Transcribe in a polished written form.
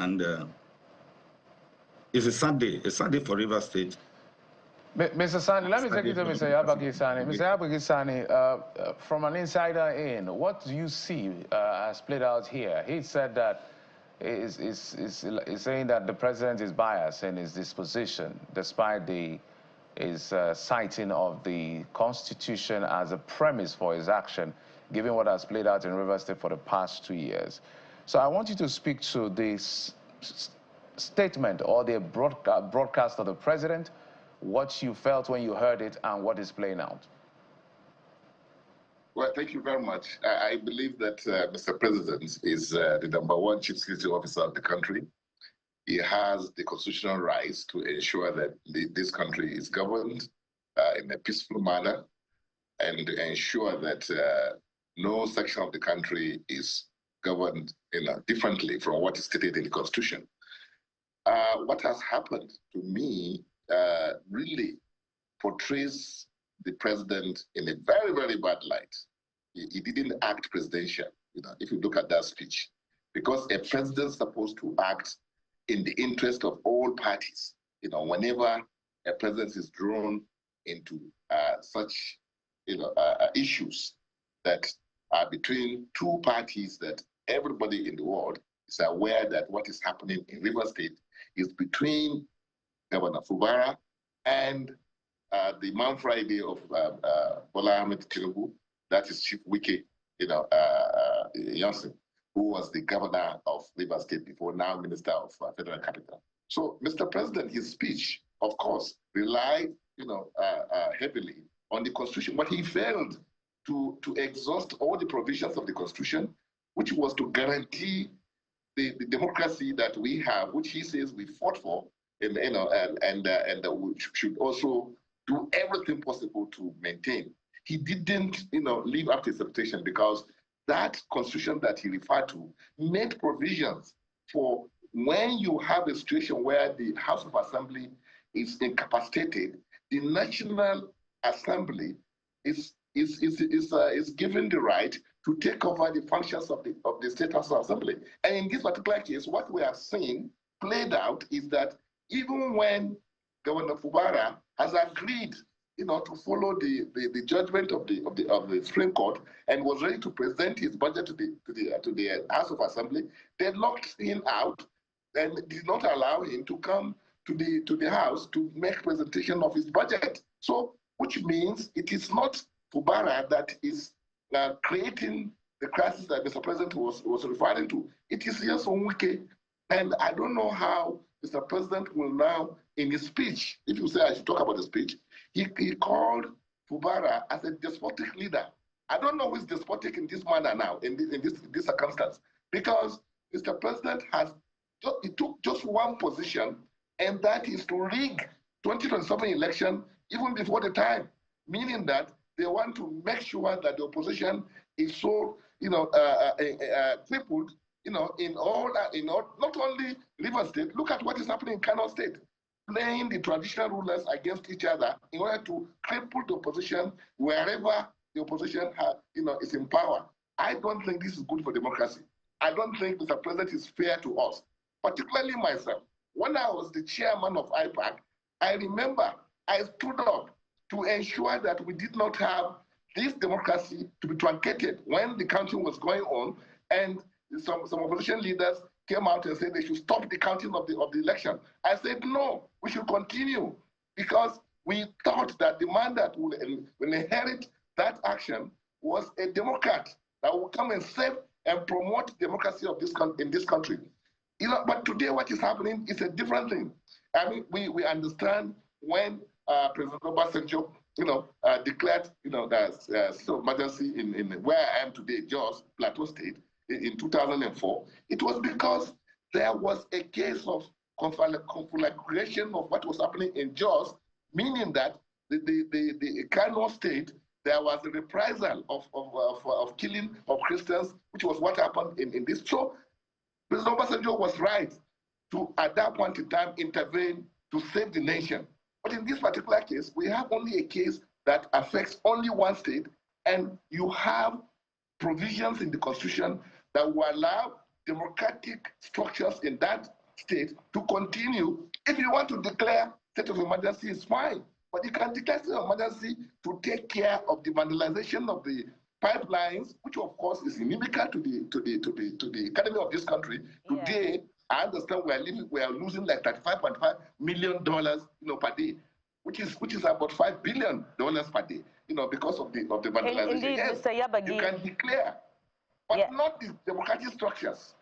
And it's a sad day for Rivers State. Mr. Sani, let me take you to Mr. Yabagi Sani. Mr. Yabagi Sani, from an insider in, what do you see has played out here? He said that is saying that the president is biased in his disposition, despite his citing of the Constitution as a premise for his action, given what has played out in Rivers State for the past 2 years. So I want you to speak to this statement or the broadcast of the president, what you felt when you heard it, and what is playing out. Well, thank you very much. I believe that Mr. President is the #1 chief security officer of the country. He has the constitutional rights to ensure that this country is governed in a peaceful manner and ensure that no section of the country is governed differently from what is stated in the Constitution. What has happened to me really portrays the president in a very, very bad light. He didn't act presidential, if you look at that speech, because a president is supposed to act in the interest of all parties. Whenever a president is drawn into such, issues that are between two parties that everybody in the world is aware that what is happening in Rivers State is between Governor Fubara and the Man Friday of Bola Ahmed Tinubu, that is Chief Wike, Johnson, who was the governor of Rivers State before, now Minister of Federal Capital. So, Mr. President, his speech, of course, relied, heavily on the Constitution, but he failed to exhaust all the provisions of the Constitution, which was to guarantee the democracy that we have, which he says we fought for, and we should also do everything possible to maintain. He didn't, live up to his expectation, because that Constitution that he referred to made provisions for when you have a situation where the House of Assembly is incapacitated, the National Assembly is given the right to take over the functions of the State House of Assembly. And in this particular case, what we are seeing played out is that even when Governor Fubara has agreed, to follow the judgment of the Supreme Court and was ready to present his budget to the House of Assembly, they locked him out and did not allow him to come to the House to make presentation of his budget. So, which means it is not Fubara that is creating the crisis that Mr. President was referring to. It is Nyesom Wike. And I don't know how Mr. President will now, in his speech, if you say I should talk about the speech, he called Fubara as a despotic leader. I don't know who is despotic in this manner now, in this circumstance, because Mr. President he took just one position, and that is to rig 2027 election even before the time, meaning that they want to make sure that the opposition is so, crippled, not only Rivers State. Look at what is happening in Kano State, playing the traditional rulers against each other in order to cripple the opposition wherever the opposition is in power. I don't think this is good for democracy. I don't think Mr. President is fair to us, particularly myself. When I was the chairman of IPAC, I remember I stood up to ensure that we did not have this democracy to be truncated when the counting was going on, and some opposition leaders came out and said they should stop the counting of the election. I said, no, we should continue, because we thought that the man that will inherit that action was a Democrat that will come and save and promote democracy in this country. But today what is happening is a different thing. I mean, we understand when President Obasanjo, declared, the state of emergency in where I am today, Jos, Plateau State, in 2004, it was because there was a case of conflagration of what was happening in Jos, meaning that the Kano State, there was a reprisal of killing of Christians, which was what happened in this. So President Obasanjo was right to, at that point in time, intervene to save the nation. But in this particular case, we have only a case that affects only one state, and you have provisions in the Constitution that will allow democratic structures in that state to continue. If you want to declare state of emergency, it's fine. But you can declare state of emergency to take care of the vandalization of the pipelines, which of course is inimical to the economy of this country. Yeah. Today, I understand we are losing like $35.5 million, per day, which is about $5 billion per day, because of the vandalization. Indeed, yes, Mr. Yabagi. you can declare, but yeah. not the democratic structures.